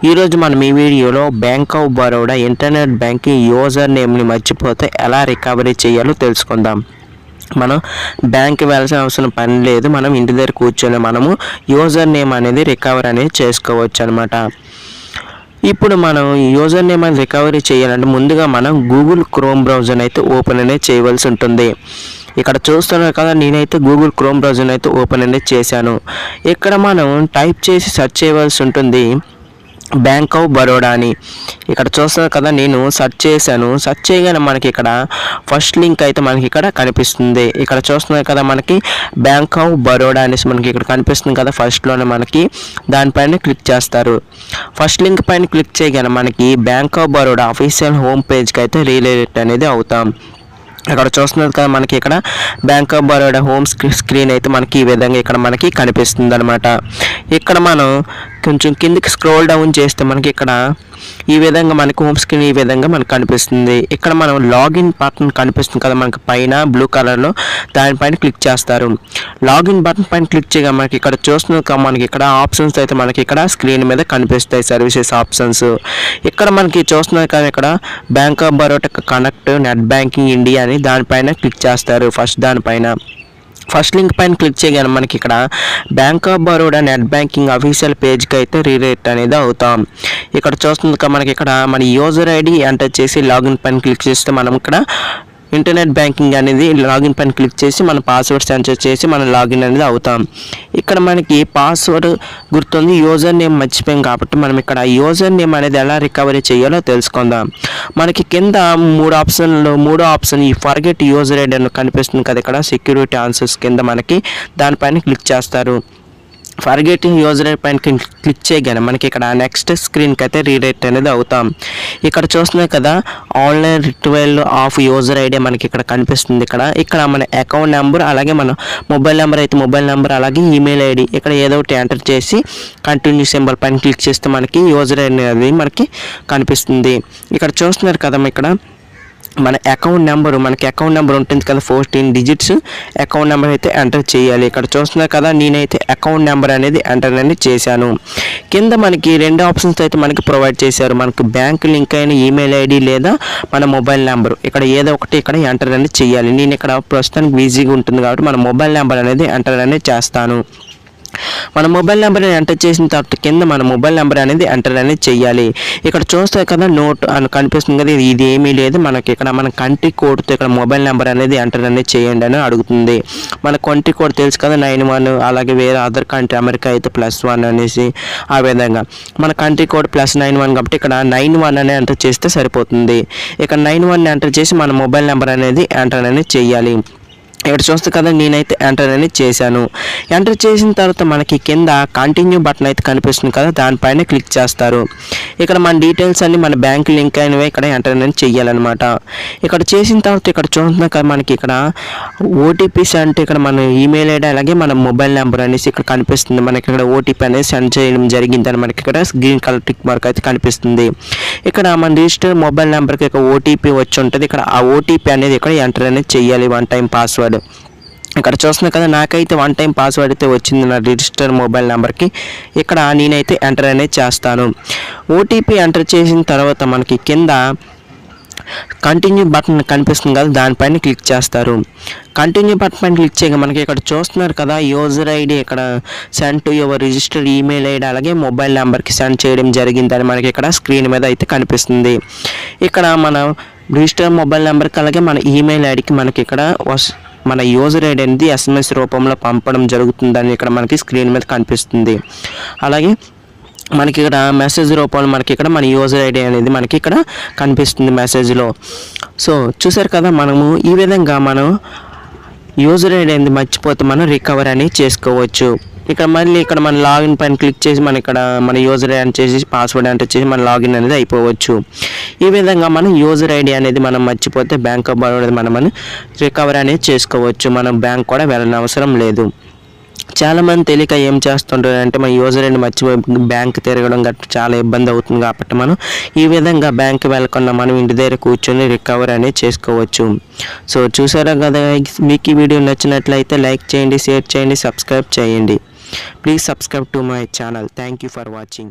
ఈరోజు మనం ఈ వీడియోలో bank of Baroda internet banking user నేమ్ని మర్చిపోతే ఎలా రికవరీ చేయాలో తెలుసుకుందాం. మనం బ్యాంక్కి వెళ్ళాల్సిన అవసరం పని లేదు. మనం ఇంటి దగ్గర కూర్చొని మనము యూజర్ నేమ్ అనేది రికవరీ అనేది చేసుకోవచ్చు అనమాట. ఇప్పుడు మనం యూజర్ నేమ్ అనేది రికవరీ చేయాలంటే ముందుగా మనం గూగుల్ క్రోమ్ బ్రౌజర్ అయితే ఓపెన్ అనేది చేయవలసి ఉంటుంది. ఇక్కడ చూస్తున్నారు కదా, నేనైతే గూగుల్ క్రోమ్ బ్రౌజర్ అయితే ఓపెన్ అనేది చేశాను. ఇక్కడ మనం టైప్ చేసి సెర్చ్ చేయవలసి ఉంటుంది బ్యాంక్ ఆఫ్ బరోడా అని. ఇక్కడ చూస్తున్నారు కదా, నేను సెర్చ్ చేశాను. సెర్చ్ చేయగానే మనకి ఇక్కడ ఫస్ట్ లింక్ అయితే మనకి ఇక్కడ కనిపిస్తుంది. ఇక్కడ చూస్తున్నారు కదా, మనకి బ్యాంక్ ఆఫ్ బరోడా అనేసి మనకి ఇక్కడ కనిపిస్తుంది కదా, ఫస్ట్లోనే మనకి దానిపైన క్లిక్ చేస్తారు. ఫస్ట్ లింక్ పైన క్లిక్ చేయగానే మనకి bank of Baroda official home పేజ్కి అయితే రీడైరెక్ట్ అనేది అవుతాం. ఇక్కడ చూస్తున్నారు కదా, మనకి ఇక్కడ bank of Baroda home screen అయితే మనకి ఈ విధంగా ఇక్కడ మనకి కనిపిస్తుంది అనమాట. ఇక్కడ మనం కొంచెం కిందికి స్క్రోల్ డౌన్ చేస్తే మనకి ఇక్కడ ఈ విధంగా మనకి హోమ్ స్క్రీన్ ఈ విధంగా మనకు కనిపిస్తుంది. ఇక్కడ మనం లాగిన్ బటన్ కనిపిస్తుంది కదా మనకి పైన బ్లూ కలర్లో, దానిపైన క్లిక్ చేస్తారు. లాగిన్ బటన్ పైన క్లిక్ చేయగా మనకి ఇక్కడ చూస్తున్నారు కదా, మనకి ఇక్కడ ఆప్షన్స్ అయితే మనకి ఇక్కడ స్క్రీన్ మీద కనిపిస్తాయి, సర్వీసెస్ ఆప్షన్స్. ఇక్కడ మనకి చూస్తున్నారు కదా, ఇక్కడ bank of Baroda connect net banking India అని దానిపైన క్లిక్ చేస్తారు. ఫస్ట్ లింక్ పైన క్లిక్ చేయగానే మనకి ఇక్కడ bank of Baroda net banking official పేజ్కి అయితే రీడైరెక్ట్ అనేది అవుతాం. ఇక్కడ చూస్తుంది మనకి ఇక్కడ మన యూజర్ ఐడి ఎంటర్ చేసి లాగిన్ పైన క్లిక్ చేస్తే మనం ఇక్కడ ఇంటర్నెట్ బ్యాంకింగ్ అనేది లాగిన్ పైన క్లిక్ చేసి మన పాస్వర్డ్ సెంటర్ చేసి మనం లాగిన్ అనేది అవుతాం. ఇక్కడ మనకి పాస్వర్డ్ గుర్తుంది, యూజర్ నేమ్ మర్చిపోయాం కాబట్టి మనం ఇక్కడ యూజర్ నేమ్ అనేది ఎలా రికవరీ చేయాలో తెలుసుకుందాం. మనకి కింద మూడో ఆప్షన్ ఈ ఫర్గెట్ యూజర్ ఐడి అని కనిపిస్తుంది కదా, ఇక్కడ సెక్యూరిటీ ఆన్సర్స్ కింద మనకి దానిపైన క్లిక్ చేస్తారు. ఫర్గెటింగ్ యూజర్ ఐడి పైన క్లిక్ చేయగానే మనకి ఇక్కడ నెక్స్ట్ స్క్రీన్కి అయితే రీడైరెక్ట్ అనేది అవుతాం. ఇక్కడ చూస్తున్నాయి కదా, online retrieval of user ID మనకి ఇక్కడ కనిపిస్తుంది. ఇక్కడ మన అకౌంట్ నెంబర్, అలాగే మన మొబైల్ నెంబర్ అయితే మొబైల్ నెంబర్, అలాగే ఈమెయిల్ ఐడి ఇక్కడ ఏదో ఒకటి ఎంటర్ చేసి కంటిన్యూ సింబల్ పైన క్లిక్ చేస్తే మనకి యూజర్ ఐడి అనేది మనకి కనిపిస్తుంది. ఇక్కడ చూస్తున్నారు కదా, ఇక్కడ మన అకౌంట్ నెంబర్ ఉంటుంది కదా, 14 డిజిట్స్ అకౌంట్ నెంబర్ అయితే ఎంటర్ చేయాలి. ఇక్కడ చూస్తున్నారు కదా, నేనైతే అకౌంట్ నెంబర్ అనేది ఎంటర్ అనేది చేశాను. కింద మనకి 2 ఆప్షన్స్ అయితే మనకి ప్రొవైడ్ చేశారు. మనకి బ్యాంక్ లింక్ అయిన ఈమెయిల్ ఐడి లేదా మన మొబైల్ నెంబర్, ఇక్కడ ఏదో ఒకటి ఇక్కడ ఎంటర్ అనేది చేయాలి. నేను ఇక్కడ ప్రస్తుతానికి బిజీగా ఉంటుంది కాబట్టి మన మొబైల్ నెంబర్ అనేది ఎంటర్ అనేది చేస్తాను. మన మొబైల్ నెంబర్ ఎంటర్ చేసిన తర్వాత కింద మన మొబైల్ నెంబర్ అనేది ఎంటర్ అనేది చేయాలి. ఇక్కడ చూస్తే కదా నోట్ అని కనిపిస్తుంది కదా, ఇది ఏమీ లేదు. మనకి ఇక్కడ మన కంట్రీ కోడ్తో ఇక్కడ మొబైల్ నెంబర్ అనేది ఎంటర్ అనేది చేయండి అని అడుగుతుంది. మన కంట్రీ కోడ్ తెలుసు కదా, 91, అలాగే వేరే అదర్ కంట్రీ అమెరికా అయితే +1 అనేసి ఆ విధంగా మన కంట్రీ కోడ్ +91 కాబట్టి ఇక్కడ 91 అని ఎంటర్ చేస్తే సరిపోతుంది. ఇక్కడ 91 ఎంటర్ చేసి మన మొబైల్ నెంబర్ అనేది ఎంటర్ అనేది చేయాలి. ఇక్కడ చూస్తే కదా, నేనైతే ఎంటర్ అనేది చేశాను. ఎంటర్ చేసిన తర్వాత మనకి కింద కంటిన్యూ బటన్ అయితే కనిపిస్తుంది కదా, దానిపైన క్లిక్ చేస్తారు. ఇక్కడ మన డీటెయిల్స్ అన్ని మన బ్యాంక్ లింక్ అయినవి ఇక్కడ ఎంటర్ అనేది చేయాలన్నమాట. ఇక్కడ చేసిన తర్వాత ఇక్కడ చూస్తున్నా కదా, మనకి ఇక్కడ ఓటీపీస్ అంటే ఇక్కడ మన ఈమెయిల్ ఐడి అలాగే మన మొబైల్ నెంబర్ అనేసి ఇక్కడ కనిపిస్తుంది. మనకి ఇక్కడ ఓటీపీ అనేది సెండ్ చేయడం జరిగిందని మనకి ఇక్కడ గ్రీన్ కలర్ టిక్ మార్క్ అయితే కనిపిస్తుంది. ఇక్కడ మన రిజిస్టర్ మొబైల్ నెంబర్కి ఇక్కడ ఓటీపీ వచ్చి ఉంటుంది. ఇక్కడ ఆ ఓటీపీ అనేది ఇక్కడ ఎంటర్ అనేది చేయాలి, 1 టైం పాస్వర్డ్. ఇక్కడ చూస్తున్నా కదా, నాకైతే 1 టైం పాస్వర్డ్ అయితే వచ్చింది నా రిజిస్టర్ మొబైల్ నెంబర్కి. ఇక్కడ నేనైతే ఎంటర్ అనేది చేస్తాను. ఓటీపీ ఎంటర్ చేసిన తర్వాత మనకి కింద కంటిన్యూ బటన్ కనిపిస్తుంది కదా, దానిపైన క్లిక్ చేస్తారు. కంటిన్యూ బటన్ పైన క్లిక్ చేయగా మనకి ఇక్కడ చూస్తున్నారు కదా, యూజర్ ఐడి ఇక్కడ send to your registered email ID అలాగే మొబైల్ నెంబర్కి సెండ్ చేయడం జరిగిందని మనకి ఇక్కడ స్క్రీన్ మీద అయితే కనిపిస్తుంది. ఇక్కడ మన రిజిస్టర్ మొబైల్ నెంబర్కి అలాగే మన ఈమెయిల్ ఐడికి మనకి ఇక్కడ మన యూజర్ ఐడి అనేది SMS రూపంలో పంపడం జరుగుతుందని ఇక్కడ మనకి స్క్రీన్ మీద కనిపిస్తుంది. అలాగే మనకి ఇక్కడ మెసేజ్ రూపంలో మనకి ఇక్కడ మన యూజర్ ఐడి అనేది మనకి ఇక్కడ కనిపిస్తుంది మెసేజ్లో. సో చూసారు కదా, మనము ఈ విధంగా మనం యూజర్ ఐడి అనేది మర్చిపోతే మనం రికవర్ అనేది చేసుకోవచ్చు. ఇక్కడ మళ్ళీ ఇక్కడ మన లాగిన్ పైన క్లిక్ చేసి మన ఇక్కడ మన యూజర్ ఐడి ఎంటర్ చేసి పాస్వర్డ్ ఎంటర్ చేసి మన లాగిన్ అనేది అయిపోవచ్చు. ఈ విధంగా మనం యూజర్ ఐడి అనేది మనం మర్చిపోతే బ్యాంక్ ఆఫ్ బరోడా మనం రికవర్ అనేది చేసుకోవచ్చు. మనం బ్యాంక్ కూడా వెళ్ళని అవసరం లేదు. చాలామంది తెలియక ఏం చేస్తుంటారు అంటే మన యూజర్ ఐడి మర్చిపోయి బ్యాంక్ తిరగడం గట్రా చాలా ఇబ్బంది అవుతుంది కాబట్టి మనం ఈ విధంగా బ్యాంక్ వెళ్ళకుండా మనం ఇంటి దగ్గర కూర్చొని రికవర్ అనేది చేసుకోవచ్చు. సో చూసారా కదా, మీకు ఈ వీడియో నచ్చినట్లయితే లైక్ చేయండి, షేర్ చేయండి, సబ్స్క్రైబ్ చేయండి. Please subscribe to my channel. Thank you for watching.